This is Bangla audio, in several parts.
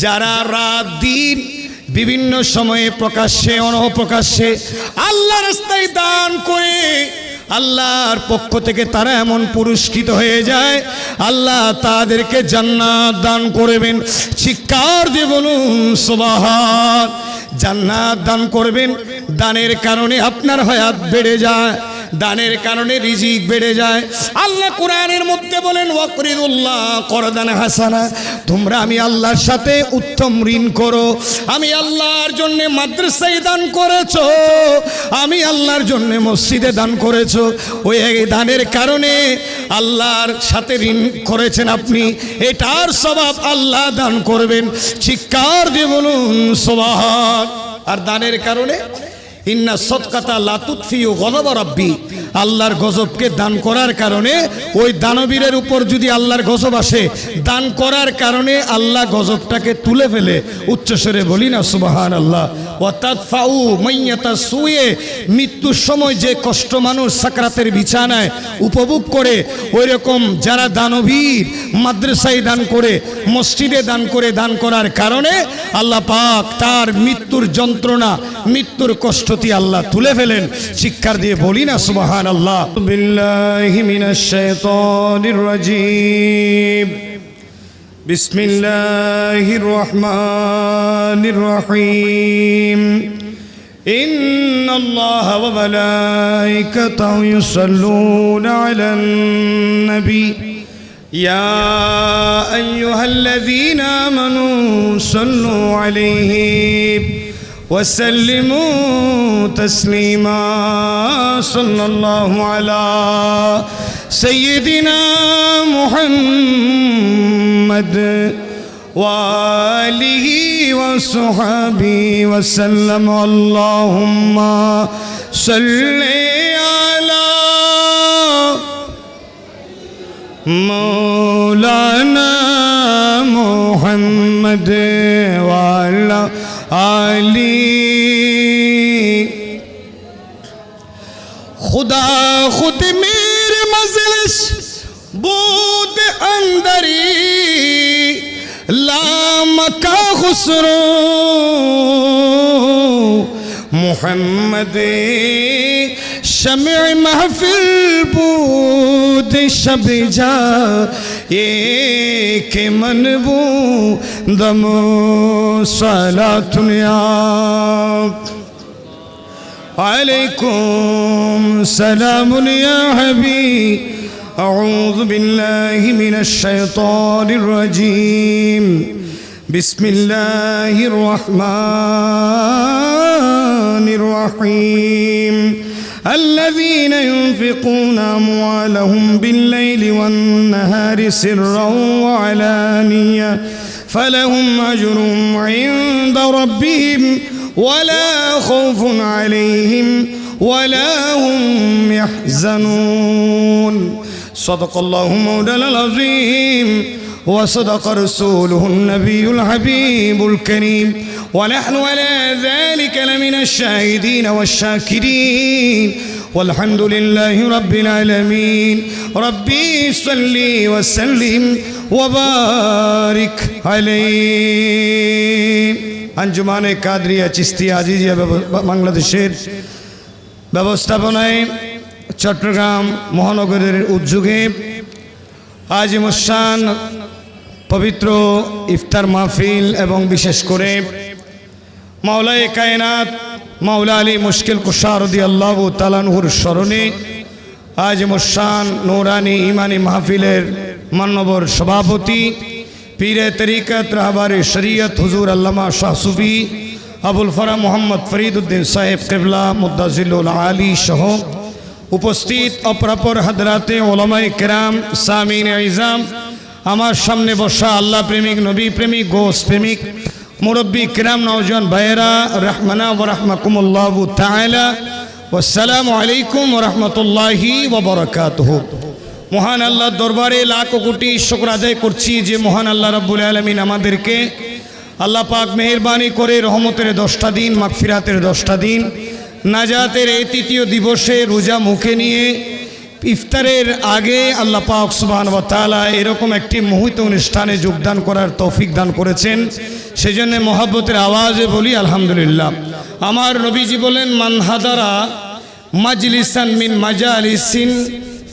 যারা রাত দিন বিভিন্ন সময়ে প্রকাশ্যে অনপ্রকাশ্যে আল্লাহর রাস্তায় দান করে আল্লাহর পক্ষ থেকে তারা এমন পুরস্কৃত হয়ে যায়, আল্লাহ তাদেরকে জান্নাত দান করবেন। চিৎকার দিয়ে বলুন সুবহান। জান্নাত দান করবেন। দানের কারণে আপনার হায়াত বেড়ে যায়, দানের কারণে রিজিক বেড়ে যায়। আল্লাহ কোরআনের মধ্যে বলেন ওয়াকরিদুল্লাহ করদান হাসানা, তোমরা আমি আল্লাহর সাথে উত্তম ঋণ করো। আমি আল্লাহর জন্য মাদ্রাসায় দান করেছো, আমি আল্লাহর জন্য মসজিদে দান করেছো, ওই দানের কারণে আল্লাহর সাথে ঋণ করেছেন আপনি, এটার সওয়াব আল্লাহ দান করবেন। চিৎকার দিয়ে বলুন সুবহান। আর দানের কারণে ইন্না সদকাতা লা তুতফিউ গযব রাব্বি, আল্লাহর গজবকে দান করার কারণে ওই দানবীরের উপর যদি আল্লাহর গজব আসে, দান করার কারণে আল্লাহ গজবটাকে তুলে ফেলে। উচ্চস্বরে বলি না সুবহানাল্লাহ। ওয়া তাদফাউ মাইয়াতা সুয়ে, মৃত্যুর সময় যে কষ্ট মানুষ সাকরাতের বিছানায় উপভোগ করে, ওই রকম যারা দানবীর মাদ্রাসায় দান করে, মসজিদে দান করে, দান করার কারণে আল্লাহ পাক তার মৃত্যুর যন্ত্রণা, মৃত্যুর কষ্ট আল্লাহ তুলে ফেলেন। চিৎকার দিয়ে বলি না সুবহানাল্লাহ। বিল্লাহি মিনাশ শাইতানির রাজীম। বিসমিল্লাহির রহমানির রহিম। ইন্নাল্লাহা ওয়া মালাইকাতাহু ইউসাল্লুনা আলান নবী ইয়া আইয়ুহাল্লাযীনা আমানু সাল্লু আলাইহি وسلموا تسليما صلى الله على سيدنا محمد وآله وصحبه وسلم اللهم صل على مولانا محمد وعلى आली। खुदा खुद मेरे मजलिस बूद अंदरी लामका खुसरो मुहम्मद शम्अ महफिल बूद शब जा ये के मनबू दमो सलातुन अलैकुम सलामुन या हबीब। अऊज़ु बिल्लाहि मिनश शैतानिर रजीम। बिस्मिल्लाहिर रहमानिर रहीम। الذين ينفقون أموالهم بالليل والنهار سرا وعلانية فلهم أجرهم عند ربهم ولا خوف عليهم ولا هم يحزنون صدق الله مولانا العظيم وصدق رسوله النبي الحبيب الكريم ونحن على ذلك لمن الشاهدين والشاكرين والحمد لله رب العالمين ربي صل وسلم وبارك عليه। আঞ্জুমানে কাদরিয়া চিশতিয়া আজিজিয়া বাংলাদেশের ব্যবস্থাপনায় চট্টগ্রাম মহানগরের উদ্যোগে আজিমুশান পবিত্র ইফতার মাহফিল এবং বিশেষ করে মাওলায়ে কায়নাত মাওলা আলী মুশকিল কুশা রাদিয়াল্লাহু তাআলা আনহুর স্মরণে আজিমুশান নূরানি ইমানি মাহফিলের মাননীয় সভাপতি পীরে তরিকত রাহবারে শরীয়ত হুজুর আল্লামা শাহ সুফি আবুল ফরা মোহাম্মদ ফরিদউদ্দিন সাহেব কিবলা মুদ্দাজিলুল আলী সহ উপস্থিত অপরাপর হাজরাতে ওলামায়ে কেরাম সামিন ইজাম, আমার সামনে বসা আল্লাহ প্রেমিক নবী প্রেমিক গোস প্রেমিক মুরব্বী কিরাম নওজওয়ান ভাইয়েরা রহমানা ওয়া রাহমাকুমুল্লাহু তাআলা ওয়াসসালামু আলাইকুম ওয়া রাহমাতুল্লাহি ওয়া বারাকাতুহু। মহান আল্লাহর দরবারে লাখ কোটি শুকর আদায় করছি যে মহান আল্লাহ রাব্বুল আলামিন আমাদেরকে আল্লাহ পাক মেহেরবানি করে রহমতের 10টা দিন, মাগফিরাতের 10টা দিন, নাজাতের এই তৃতীয় দিবসে রোজা মুখে নিয়ে ইফতারের আগে আল্লাহ পাক সুবহানাহু ওয়া তাআলা এরকম একটি মুহিত অনুষ্ঠানে যোগদান করার তৌফিক দান করেছেন, সেজন্য মহব্বতের আওয়াজে বলি আলহামদুলিল্লাহ। আমার নবীজি বলেন, মান হাদারা মাজলিসান মিন মাজালিসিন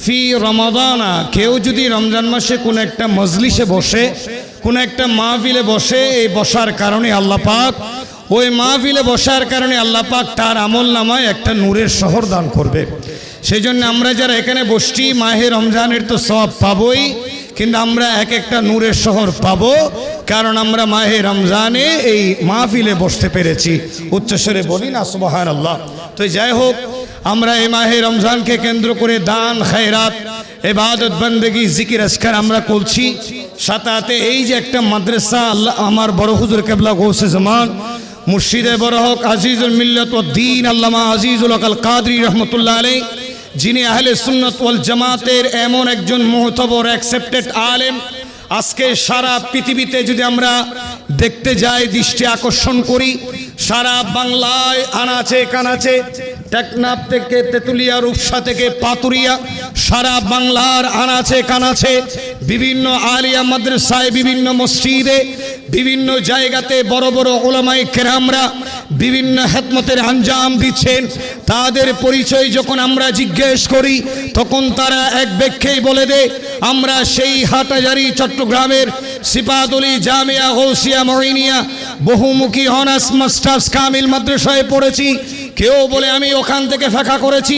ফি রমাদানা, কেউ যদি রমজান মাসে কোনো একটা মজলিসে বসে, কোনো একটা মাহফিলে বসে, এই বসার কারণে আল্লাহ পাক, ওই মাহফিলে বসার কারণে আল্লাহ পাক তার আমল নামায় একটা নূরের শহর দান করবে। সেই জন্য আমরা যারা এখানে বসছি, মাহে রমজানের তো সওয়াব পাবই, কিন্তু আমরা এক একটা নূরের শহর পাবো, কারণ আমরা মাহে রমজানে এই মাহফিলে বসতে পেরেছি। উচ্চস্বরে বলি না সুবহানাল্লাহ। তো যাই হোক, আমরা এই মাহে রমজানকে কেন্দ্র করে দান, খায়রাত, ইবাদত, বন্দেগী, জিকির, আজকার আমরা করছি। সাথে এই যে একটা মাদ্রাসা, আল্লাহ আমার বড় হুজুর কেবলা গৌসে জামান মুর্শিদে বড় হক আজিজুল মিল্লাত ওয়াদ দ্বীন আল্লামা আজিজুল হক আল কাদরি রহমতুল্লাহ আলাইহি, যিনি আহলে সুন্নাত ওয়াল জামাতের এমন একজন মুহতবর অ্যাকসেপ্টেড আলেম। আজকে সারা পৃথিবীতে যদি আমরা দেখতে যাই, দৃষ্টি আকর্ষণ করি, সারা বাংলায় আনাচে কানাচে, টেকনাফ থেকে তেতুলিয়া, রূপসা থেকে পাতুরিয়া, সারা বাংলার আনাচে কানাচে, বিভিন্ন আলিয়া মাদ্রাসায়, বিভিন্ন মসজিদে, বিভিন্ন জায়গাতে বড় বড় উলামায়ে কেরামরা বিভিন্ন খেদমতের আঞ্জাম দিচ্ছেন। তাদের পরিচয় যখন আমরা জিজ্ঞেস করি, তখন তারা এক ব্যাখ্যায় বলে দেয়, আমরা সেই হাটহাজারী চট্টগ্রামের সিপাদুলি জামিয়া গৌসিয়া মঈনিয়া বহুমুখী অনার্স মাস্টার্স কামিল মাদ্রাসায় পড়েছি। কেউ বলে আমি ওখান থেকে ফাঁকা করেছি,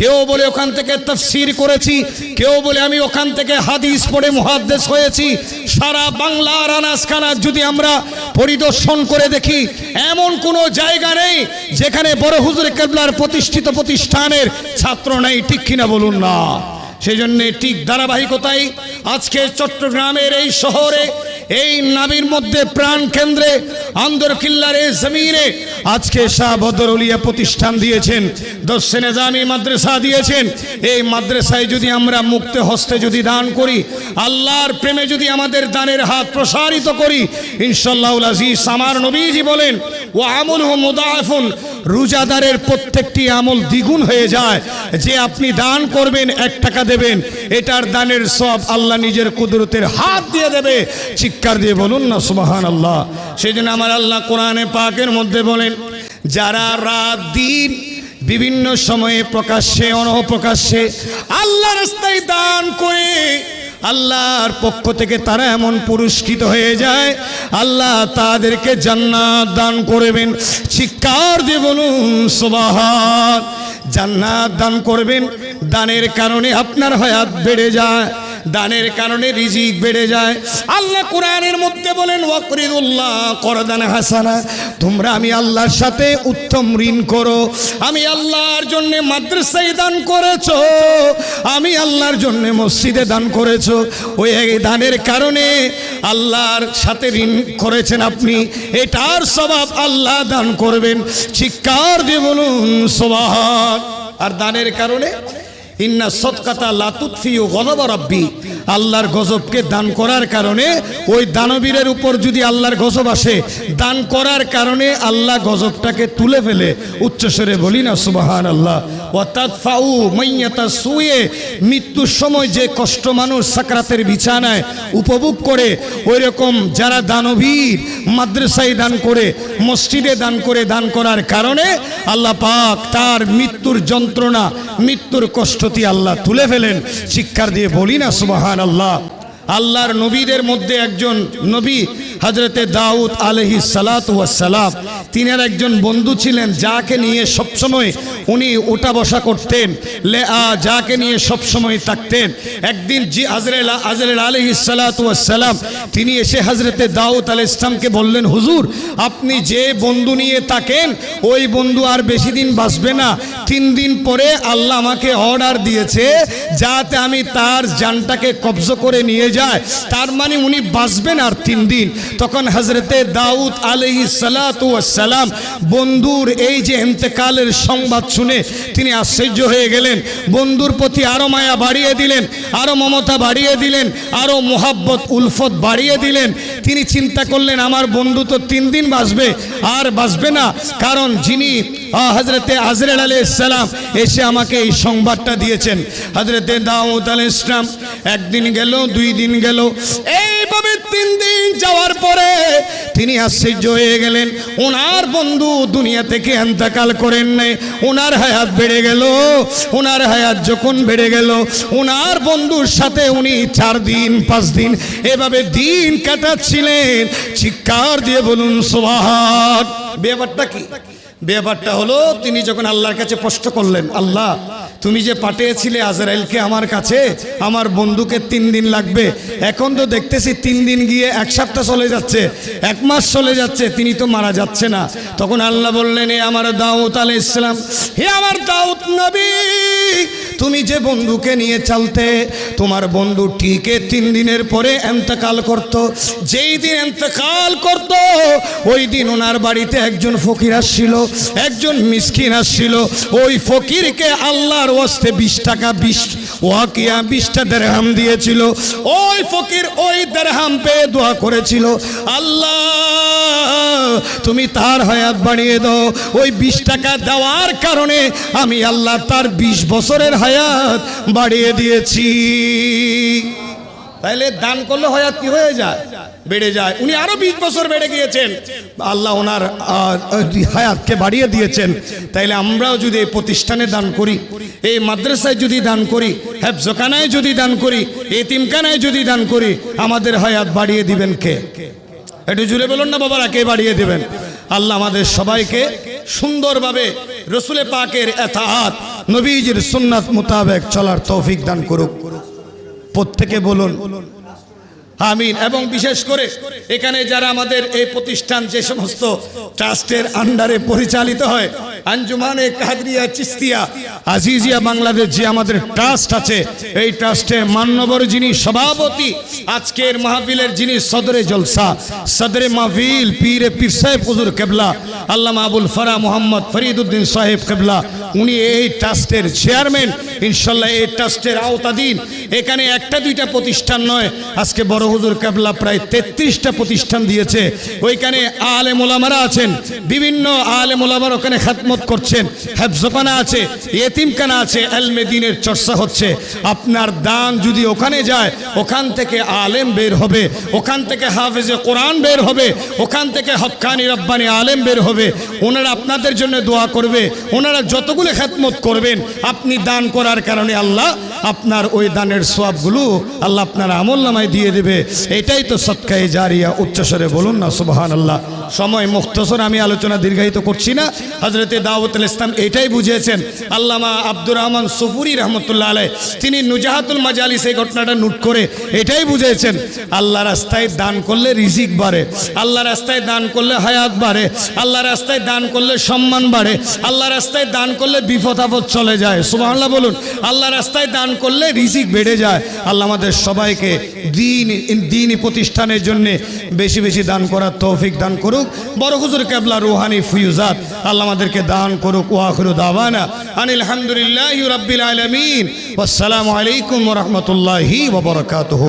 কেউ বলে ওখান থেকে তাফসীর করেছি, কেউ বলে আমি ওখান থেকে হাদিস পড়ে মুহাদ্দিস হয়েছি। সারা বাংলার আনাচকানা যদি আমরা পরিদর্শন করে দেখি, এমন কোনো জায়গা নেই যেখানে বড় হুজুর কেবলার প্রতিষ্ঠিত প্রতিষ্ঠানের ছাত্র নেই, ঠিক কিনা বলুন না? সেই জন্যে ঠিক ধারাবাহিকতায় আজকে চট্টগ্রামের এই শহরে, এই নাবির মধ্যে প্রাণ কেন্দ্রে, আন্দরকিল্লার এই জমিনে আজকে শাহ বদর উলিয়া প্রতিষ্ঠান দিয়েছেন, দর্শে নিজামি মাদ্রাসা দিয়েছেন। এই মাদ্রাসায় যদি আমরা মুক্ত হস্তে যদি দান করি, আল্লাহর প্রেমে যদি আমাদের দানের হাত প্রসারিত করি, ইনশাআল্লাহুল আজিজ, আমার নবীজি বলেন, ওয়া আমলুহু মুদাআফুন, রোজাদারের প্রত্যেকটি আমল দ্বিগুণ হয়ে যায়। যে আপনি দান করবেন, 1 টাকা দেবেন, এটার দানের সব আল্লাহ নিজের কুদরতের হাত দিয়ে দেবে। চিৎকার দিয়ে বলুন না সুবহানাল্লাহ। সেই জন্য আমার আল্লাহ কোরআনে পাকের মধ্যে বলেন, যারা রাত দিন বিভিন্ন সময়ে প্রকাশ্যে অনপ্রকাশ্যে আল্লাহর রাস্তায় দান করে, আল্লাহর পক্ষ থেকে তারা এমন পুরস্কৃত হয়ে যায়, আল্লাহ তাদেরকে জান্নাত দান করবেন। চিৎকার দিয়ে বলুন সুবহান। জান্নাত দান করবেন, দানের কারণে আপনার হায়াত বেড়ে যায়, দানের কারণে রিজিক বেড়ে যায়। আল্লাহ কোরআনের মধ্যে বলেন, ওয়াকরিদুল্লাহ করদান হাসানা, তোমরা আমি আল্লাহর সাথে উত্তম ঋণ করো। আমি আল্লাহর জন্য মাদ্রাসায় দান করেছো, আমি আল্লাহর জন্য মসজিদে দান করেছো, ওই দানের কারণে আল্লাহর সাথে ঋণ করেছেন আপনি, এটার সওয়াব আল্লাহ দান করবেন। চিৎকার দিয়ে বলুন সুবহান। আর দানের কারণে ইন্না সদকাতা লা তুতফিউ গযব রাব্বি, আল্লাহর গজবকে দান করার কারণে, ওই দানবীরের উপর যদি আল্লাহর গজব আসে, দান করার কারণে আল্লাহ গজবটাকে তুলে ফেলে। উচ্চস্বরে বলি না সুবহানাল্লাহ। ওয়া তাদফাউ মাইয়াতা সুয়ে, মৃত্যুর সময় যে কষ্ট মানুষ সাকরাতের বিছানায় উপভোগ করে, ওই রকম যারা দানবীর মাদ্রাসায় দান করে, মসজিদে দান করে, দান করার কারণে আল্লাহ পাক তার মৃত্যুর যন্ত্রণা, মৃত্যুর কষ্টটি আল্লাহ তুলে ফেলেন। চিৎকার দিয়ে বলি না সুবহানাল্লাহ। আল্লাহর নবীদের মধ্যে একজন নবী হযরতে দাউদ আলাইহিস সালাতু ওয়াস সালাম, তিনার একজন বন্ধু ছিলেন, যাকে নিয়ে সবসময় উনি ওঠা বসা করতেন, যাকে নিয়ে সবসময় থাকতেন। একদিন আজরাইল আলাইহিস সালাতু ওয়াস সালাম তিনি এসে হযরতে দাউদ আলাইহিস সালামকে বললেন, হুজুর আপনি যে বন্ধু নিয়ে থাকেন, ওই বন্ধু আর বেশি দিন বাঁচবে না, 3 দিন পরে আল্লাহ আমাকে অর্ডার দিয়েছে যাতে আমি তার জানটাকে কবজা করে নিয়ে যায়, তার মানে উনি বাঁচবেন আর 3 দিন। তখন হযরতে দাউদ আলাইহিস সালাতু ওয়াস সালাম বন্ধুর এই যে ইন্তেকালের সংবাদ শুনে তিনি আশ্চর্য হয়ে গেলেন, বন্ধুর প্রতি আরো মায়া বাড়িয়ে দিলেন, আরো মমতা বাড়িয়ে দিলেন, আরো মোহাব্বত উলফত বাড়িয়ে দিলেন। তিনি চিন্তা করলেন, আমার বন্ধু তো 3 দিন বাঁচবে, আর বাঁচবে না, কারণ যিনি হযরতে আজরাইল আলাইহিস সালাম এসে আমাকে এই সংবাদটা দিয়েছেন। হযরতে দাউদ আলাইহিস সালাম একদিন গেল, 2 দিন গেল, এইভাবে 3 দিন যাওয়ার পরে তিনি আশ্চর্য হয়ে গেলেন। ওনার বন্ধু দুনিয়া থেকে ইন্তেকাল করেন নাই, ওনার হায়াত বেড়ে গেল। ওনার হায়াত যখন বেড়ে গেল, ওনার বন্ধুর সাথে উনি 4 দিন 5 দিন এভাবে দিন কাটাচ্ছিলেন। চিৎকার দিয়ে বলুন সুবহান। ব্যাপারটা কি? ব্যাপারটা হলো তিনি যখন আল্লাহর কাছে প্রশ্ন করলেন, আল্লাহ তুমি যে পাঠিয়েছিলে আজরাইলকে আমার কাছে, আমার বন্ধুকে 3 দিন লাগবে, এখন তো দেখতেছি 3 দিন গিয়ে 1 সপ্তাহ চলে যাচ্ছে, 1 মাস চলে যাচ্ছে, তিনি তো মারা যাচ্ছে না। তখন আল্লাহ বললেন, হে আমার দাউদ আলাইহিস সালাম, হে আমার দাউদ নবী, তুমি যে বন্ধুকে নিয়ে চলতে, তোমার বন্ধু ঠিক 3 দিনের পরে ইন্তেকাল করত। যেই দিন ইন্তেকাল করত ওই দিন ওনার বাড়িতে একজন ফকির আসছিল, একজন মিসকিন আসছিল। ওই ফকিরকে আল্লাহর ওয়াস্তে 20 টাকা 20 ওয়াকিয়া 20টা দিরহাম দিয়েছিল। ওই ফকির ওই দিরহাম পেয়ে দোয়া করেছিল, আল্লাহ তুমি তার হায়াত বাড়িয়ে দাও। ওই 20 টাকা দেওয়ার কারণে আমি আল্লাহ তার 20 বছরের হায়াত বাড়িয়ে দিয়েছি। তাইলে দান করলে হায়াত কি হয়ে যায়? বেড়ে যায়। উনি আরো 20 বছর বেড়ে গিয়েছেন, আল্লাহ ওনার হায়াতকে বাড়িয়ে দিয়েছেন। তাইলে আমরাও যদি এই প্রতিষ্ঠানে দান করি, এই মাদ্রাসায় যদি দান করি, হেফজখানায় যদি দান করি, এতিমখানায় যদি দান করি, আমাদের হায়াত বাড়িয়ে দিবেন কে? একটু জুড়ে বলুন না বাবারা, কে বাড়িয়ে দিবেন? আল্লাহ আমাদের সবাইকে সুন্দরভাবে রসুলে পাকের এতাআত, নবীজির সুন্নাত মোতাবেক চলার তৌফিক দান করুক। প্রত্যেকে বলুন আমিন। এবং বিশেষ করে এখানে যারা আমাদের এই প্রতিষ্ঠান যে সমস্ত ট্রাস্টের আন্ডারে পরিচালিত হয়, আঞ্জুমানে কাদরিয়া চিস্তিয়া আজিজিয়া বাংলাদেশ যে আমাদের ট্রাস্ট আছে, এই ট্রাস্টের মান্যবর যিনি সভাপতি, আজকের মাহফিলের যিনি সদরে জলসা, সদরে মাহফিল পীরে পীর সাহেব হুজুর কেবলা আল্লামা আবুল ফারা মোহাম্মদ ফরিদউদ্দিন সাহেব কেবলা, উনি এই ট্রাস্টের চেয়ারম্যান। ইনশাল্লাহ এই ট্রাস্টের আওতাধীন এখানে 1টা 2টা প্রতিষ্ঠান নয়, আজকে বড় হুজুর কেবলা প্রায় 33টা প্রতিষ্ঠান দিয়েছে। ওইখানে আলেম ওলামারা আছেন, বিভিন্ন আলেম ওলামারা ওখানে খাদমত করছেন, হেফজখানা আছে, ইয়েতিমখানা আছে, ইলমে দ্বীনের চর্চা হচ্ছে। আপনার দান যদি ওখানে যায়, ওখান থেকে আলেম বের হবে, ওখান থেকে হাফেজে কোরআন বের হবে, ওখান থেকে হক্কানি রব্বানি আলেম বের হবে। ওনারা আপনাদের জন্য দোয়া করবে। ওনারা যতগুলো খেদমত করবেন, আপনি দান করার কারণে আল্লাহ আপনার ওই দানের সওয়াবগুলো আল্লাহ আপনার আমলনামায় দিয়ে দেবে। এটাই তো সদকায়ে জারিয়া। উচ্চস্বরে বলুন না সুবহানাল্লাহ। সময় মুখতসর, আমি আলোচনা দীর্ঘায়িত করছি না। হযরতে দাউদ আলাইহিস সালাম এটাই বুঝিয়েছেন। আল্লামা আব্দুর রহমান সুফুরি রহমতুল্লাহ আলাইহ তিনি নুজাহাতুল মাজালিস এই ঘটনাটা নোট করে এটাই বুঝিয়েছেন, আল্লাহ রাস্তায় দান করলে রিজিক বাড়ে, আল্লাহ রাস্তায় দান করলে হায়াত বাড়ে, আল্লাহ রাস্তায় দান করলে সম্মান বাড়ে, আল্লাহ রাস্তায় দান করলে বিপদ আপদ চলে যায়। সুবহানাল্লাহ বলুন। আল্লাহ রাস্তায় দান করলে রিজিক বেড়ে যায়। আল্লাহ আমাদের সবাইকে দ্বীনি প্রতিষ্ঠানের জন্য বেশি বেশি দান করার তৌফিক দান করুক। বড় হুজুর কেবলা রুহানি ফিউজাত আল্লাহ আমাদেরকে দান করুক। ওয়া আখিরু দাওয়ানা আনিল হামদুলিল্লাহি রাব্বিল আলামিন। ওয়াসসালামু আলাইকুম ওয়া রাহমাতুল্লাহি ওয়া বারাকাতুহু।